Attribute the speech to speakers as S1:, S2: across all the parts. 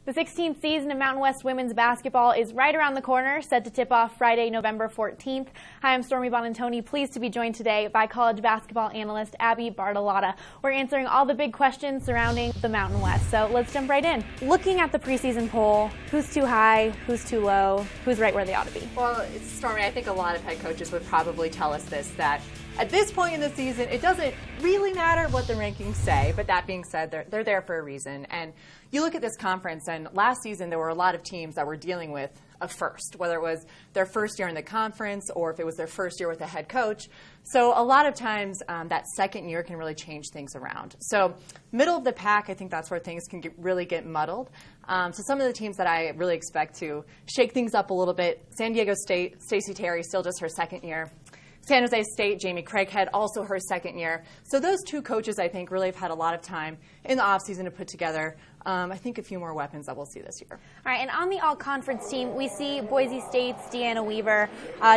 S1: The 16th season of Mountain West women's basketball is right around the corner, set to tip off Friday, November 14th. Hi, I'm Stormy Buonantony, pleased to be joined today by college basketball analyst Abby Bartolotta. We're answering all the big questions surrounding the Mountain West, so let's jump right in. Looking at the preseason poll, who's too high, who's too low, who's right where they ought to be?
S2: Well, Stormy, I think a lot of head coaches would probably tell us this, that at this point in the season, it doesn't really matter what the rankings say, but that being said, they're there for a reason. And you look at this conference, and last season there were a lot of teams that were dealing with a first, whether it was their first year in the conference or if it was their first year with a head coach. So a lot of times that second year can really change things around. So middle of the pack, I think that's where things can really get muddled. So some of the teams that I really expect to shake things up a little bit, San Diego State, Stacey Terry, still just her second year. San Jose State, Jamie Craighead, also her second year. So those two coaches, I think, really have had a lot of time in the offseason to put together, I think, a few more weapons that we'll see this year.
S1: All right, and on the all-conference team, we see Boise State's Deanna Weaver,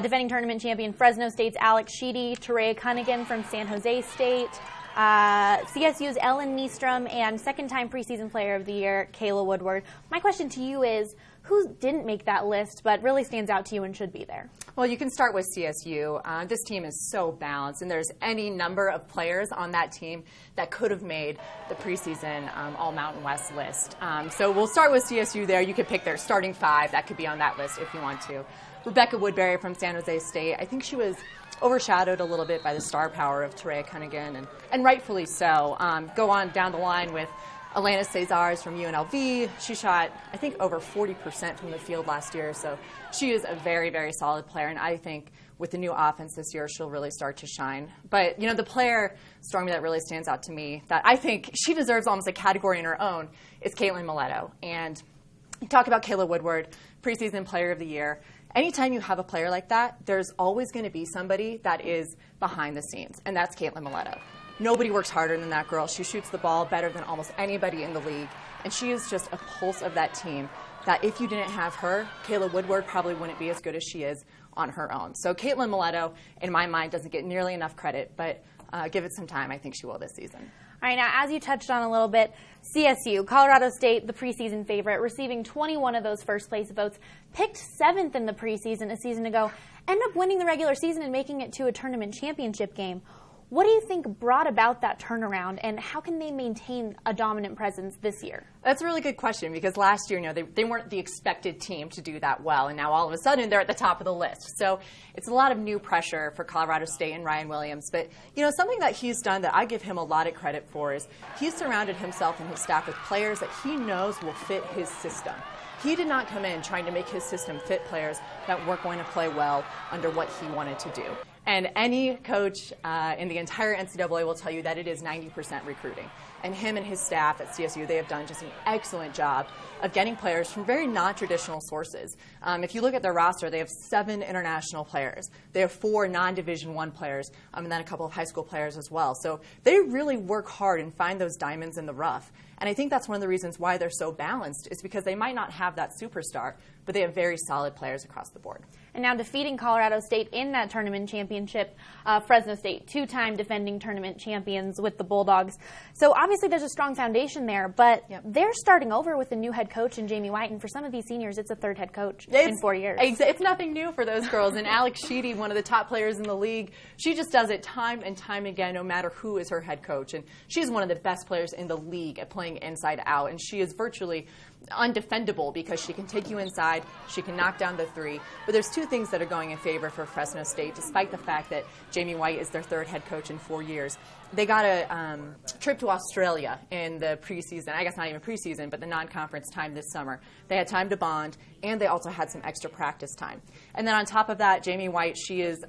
S1: defending tournament champion Fresno State's Alex Sheedy, Terea Cunningham from San Jose State, CSU's Ellen Nystrom, and second-time preseason player of the year, Kayla Woodward. My question to you is, who didn't make that list but really stands out to you and should be there?
S2: Well, you can start with CSU. This team is so balanced, and there's any number of players on that team that could have made the preseason All-Mountain West list. So we'll start with CSU there. You could pick their starting five. That could be on that list if you want to. Rebecca Woodbury from San Jose State. I think she was overshadowed a little bit by the star power of Terea Cunningham, and rightfully so. Go on down the line with Alana Cesars from UNLV. She shot, I think, over 40% from the field last year, so she is a very, very solid player, and I think with the new offense this year, she'll really start to shine. But, you know, the player, Stormy, that really stands out to me, that I think she deserves almost a category in her own, is Caitlin Mileto. And you talk about Kayla Woodward, preseason player of the year. Anytime you have a player like that, there's always going to be somebody that is behind the scenes, and that's Caitlin Mileto. Nobody works harder than that girl. She shoots the ball better than almost anybody in the league, and she is just a pulse of that team that if you didn't have her, Kayla Woodward probably wouldn't be as good as she is on her own. So Caitlin Mileto, in my mind, doesn't get nearly enough credit, but give it some time. I think she will this season.
S1: All right, now, as you touched on a little bit, CSU, Colorado State, the preseason favorite, receiving 21 of those first-place votes, picked 7th in the preseason a season ago, ended up winning the regular season and making it to a tournament championship game. What do you think brought about that turnaround, and how can they maintain a dominant presence this year?
S2: That's a really good question, because last year, you know, they weren't the expected team to do that well, and now all of a sudden they're at the top of the list. So it's a lot of new pressure for Colorado State and Ryan Williams. But, you know, something that he's done that I give him a lot of credit for is he's surrounded himself and his staff with players that he knows will fit his system. He did not come in trying to make his system fit players that weren't going to play well under what he wanted to do. And any coach in the entire NCAA will tell you that it is 90% recruiting. And him and his staff at CSU, they have done just an excellent job of getting players from very non-traditional sources. If you look at their roster, they have 7 international players. They have 4 non-Division I players, and then a couple of high school players as well. So they really work hard and find those diamonds in the rough. And I think that's one of the reasons why they're so balanced, is because they might not have that superstar, but they have very solid players across the board.
S1: And now defeating Colorado State in that tournament championship, Fresno State, 2-time defending tournament champions with the Bulldogs. So obviously there's a strong foundation there, but they're starting over with a new head coach in Jamie White, and for some of these seniors, it's a third head coach in 4 years.
S2: It's nothing new for those girls. And Alex Sheedy, one of the top players in the league, she just does it time and time again, no matter who is her head coach. And she's one of the best players in the league at playing inside out, and she is virtually undefendable because she can take you inside, she can knock down the three. But there's 2 things that are going in favor for Fresno State, despite the fact that Jamie White is their 3rd head coach in 4 years. They got a trip to Australia in the preseason, I guess not even preseason, but the non-conference time this summer. They had time to bond, and they also had some extra practice time. And then on top of that, Jamie White, she is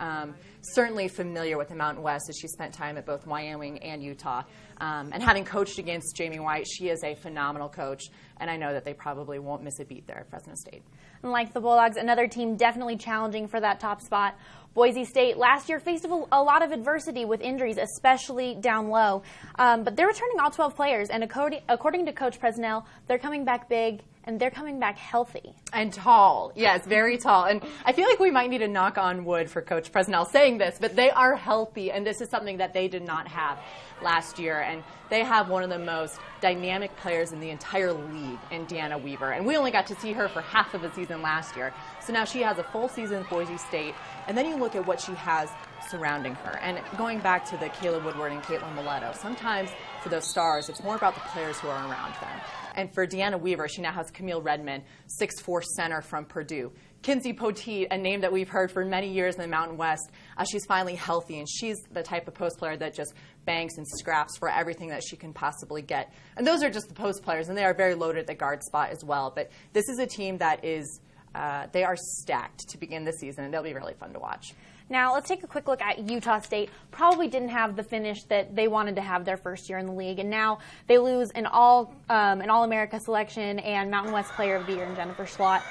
S2: certainly familiar with the Mountain West, as she spent time at both Wyoming and Utah. And having coached against Jamie White, she is a phenomenal coach, and I know that they probably won't miss a beat there at Fresno State.
S1: And like the Bulldogs, another team definitely challenging for that top spot. Boise State last year faced a lot of adversity with injuries, especially down low. But they're returning all 12 players, and according to Coach Presnell, they're coming back big and they're coming back healthy.
S2: And tall. Yes, very tall. And I feel like we might need to knock on wood for Coach Presnell saying this, but they are healthy, and this is something that they did not have last year. And they have one of the most dynamic players in the entire league in Deanna Weaver. And we only got to see her for half of the season last year. So now she has a full season at Boise State. And then you look at what she has surrounding her. And going back to the Kayla Woodward and Caitlin Mileto, sometimes for those stars, it's more about the players who are around them. And for Deanna Weaver, she now has Camille Redmond, 6'4" center from Purdue. Kinsey Poteet, a name that we've heard for many years in the Mountain West, she's finally healthy, and she's the type of post player that just banks and scraps for everything that she can possibly get. And those are just the post players, and they are very loaded at the guard spot as well. But this is a team that is, they are stacked to begin the season, and they'll be really fun to watch.
S1: Now, let's take a quick look at Utah State. Probably didn't have the finish that they wanted to have their first year in the league, and now they lose an All-America selection and Mountain West Player of the Year in Jennifer Schlott.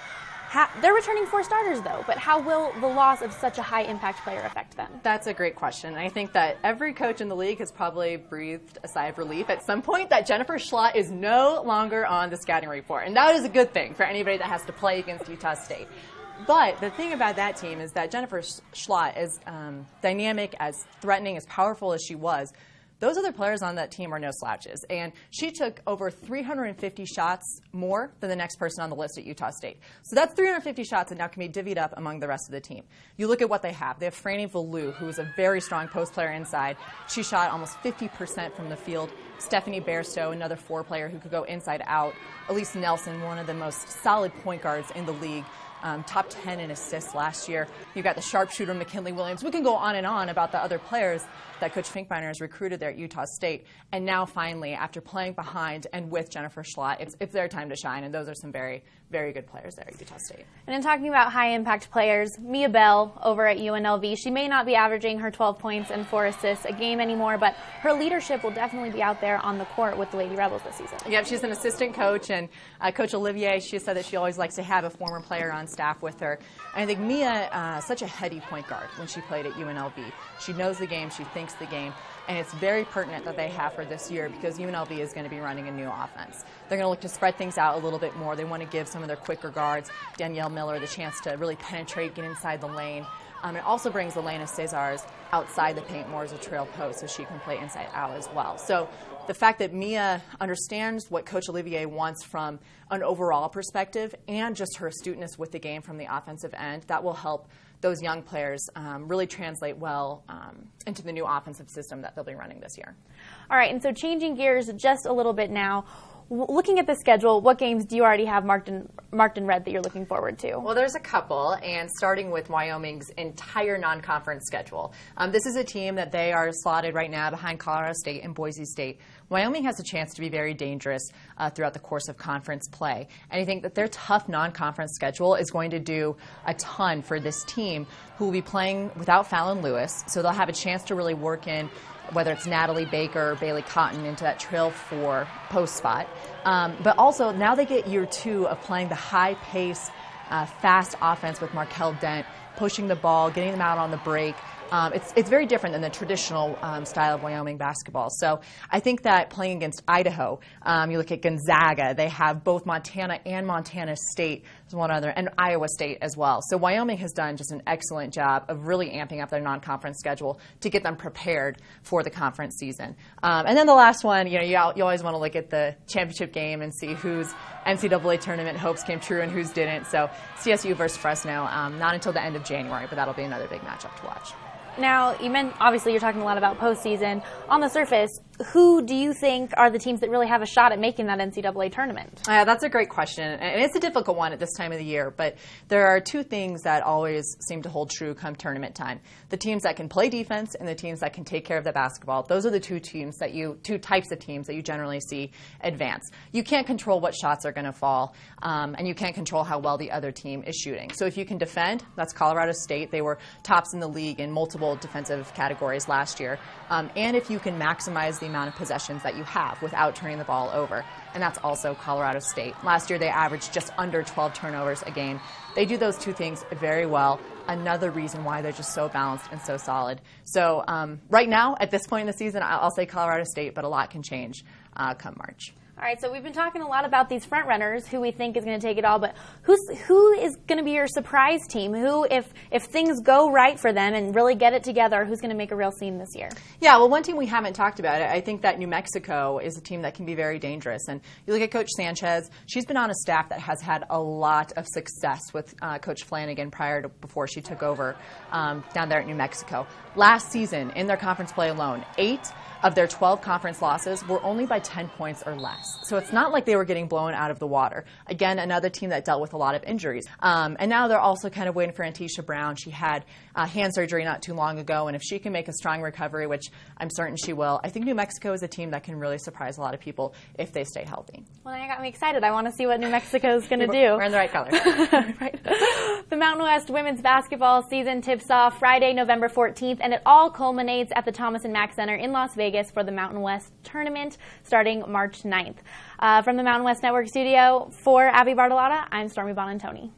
S1: They're returning 4 starters, though, but how will the loss of such a high-impact player affect them?
S2: That's a great question. I think that every coach in the league has probably breathed a sigh of relief at some point that Jennifer Schlott is no longer on the scouting report, and that is a good thing for anybody that has to play against Utah State. But the thing about that team is that Jennifer Schlott, as dynamic, as threatening, as powerful as she was, those other players on that team are no slouches. And she took over 350 shots more than the next person on the list at Utah State. So that's 350 shots that now can be divvied up among the rest of the team. You look at what they have. They have Franny Valu, who is a very strong post player inside. She shot almost 50% from the field. Stephanie Bairstow, another 4 player who could go inside out. Elise Nelson, one of the most solid point guards in the league. Top 10 in assists last year. You've got the sharpshooter McKinley Williams. We can go on and on about the other players that Coach Finkbeiner has recruited there at Utah State. And now finally, after playing behind and with Jennifer Schlott, it's their time to shine. And those are some very, very good players there at Utah State.
S1: And in talking about high-impact players, Mia Bell over at UNLV, she may not be averaging her 12 points and 4 assists a game anymore, but her leadership will definitely be out there on the court with the Lady Rebels this season.
S2: Yeah, she's an assistant coach, and Coach Olivier, she said that she always likes to have a former player on staff with her. And I think Mia, such a heady point guard when she played at UNLV. She knows the game, she thinks the game, and it's very pertinent that they have her this year because UNLV is going to be running a new offense. They're going to look to spread things out a little bit more. They want to give some of their quicker guards, Danielle Miller, the chance to really penetrate, get inside the lane. It also brings Elena Cesars outside the paint more as a trail post so she can play inside out as well. So the fact that Mia understands what Coach Olivier wants from an overall perspective and just her astuteness with the game from the offensive end, that will help those young players really translate well into the new offensive system that they'll be running this year.
S1: All right, and so changing gears just a little bit now, looking at the schedule, what games do you already have marked in red that you're looking forward to?
S2: Well, there's a couple, and starting with Wyoming's entire non-conference schedule. This is a team that they are slotted right now behind Colorado State and Boise State. Wyoming has a chance to be very dangerous throughout the course of conference play. And I think that their tough non-conference schedule is going to do a ton for this team who will be playing without Fallon Lewis. So they'll have a chance to really work in whether it's Natalie Baker or Bailey Cotton into that trail 4 post spot. But also now they get year 2 of playing the high-pace, fast offense with Markel Dent, pushing the ball, getting them out on the break. It's very different than the traditional style of Wyoming basketball. So I think that playing against Idaho, you look at Gonzaga, they have both Montana and Montana State, one other, and Iowa State as well. So Wyoming has done just an excellent job of really amping up their non-conference schedule to get them prepared for the conference season. And then the last one, you always want to look at the championship game and see whose NCAA tournament hopes came true and whose didn't. So CSU versus Fresno, not until the end of January, but that'll be another big matchup to watch.
S1: Now, obviously you're talking a lot about postseason. On the surface, who do you think are the teams that really have a shot at making that NCAA tournament?
S2: That's a great question, and it's a difficult one at this time of the year, but there are 2 things that always seem to hold true come tournament time. The teams that can play defense and the teams that can take care of the basketball. Those are the two types of teams that you generally see advance. You can't control what shots are going to fall, and you can't control how well the other team is shooting. So if you can defend, that's Colorado State. They were tops in the league in multiple defensive categories last year. And if you can maximize the amount of possessions that you have without turning the ball over. And that's also Colorado State. Last year they averaged just under 12 turnovers a game. They do those 2 things very well. Another reason why they're just so balanced and so solid. So right now, at this point in the season, I'll say Colorado State, but a lot can change come March.
S1: All right, so we've been talking a lot about these front runners, who we think is going to take it all, but who is going to be your surprise team? Who, if things go right for them and really get it together, who's going to make a real scene this year?
S2: Yeah, well, one team we haven't talked about, I think that New Mexico is a team that can be very dangerous. And you look at Coach Sanchez, she's been on a staff that has had a lot of success with Coach Flanagan before she took over down there at New Mexico. Last season, in their conference play alone, 8 of their 12 conference losses were only by 10 points or less. So it's not like they were getting blown out of the water. Again, another team that dealt with a lot of injuries. And now they're also kind of waiting for Antisha Brown. She had hand surgery not too long ago, and if she can make a strong recovery, which I'm certain she will, I think New Mexico is a team that can really surprise a lot of people if they stay healthy.
S1: Well, now you got me excited. I want to see what New Mexico is going to do.
S2: We're in the right color.
S1: Right. The Mountain West women's basketball season tips off Friday, November 14th, and it all culminates at the Thomas & Mack Center in Las Vegas for the Mountain West tournament starting March 9th. From the Mountain West Network studio, for Abby Bartolotta, I'm Stormy Buonantony.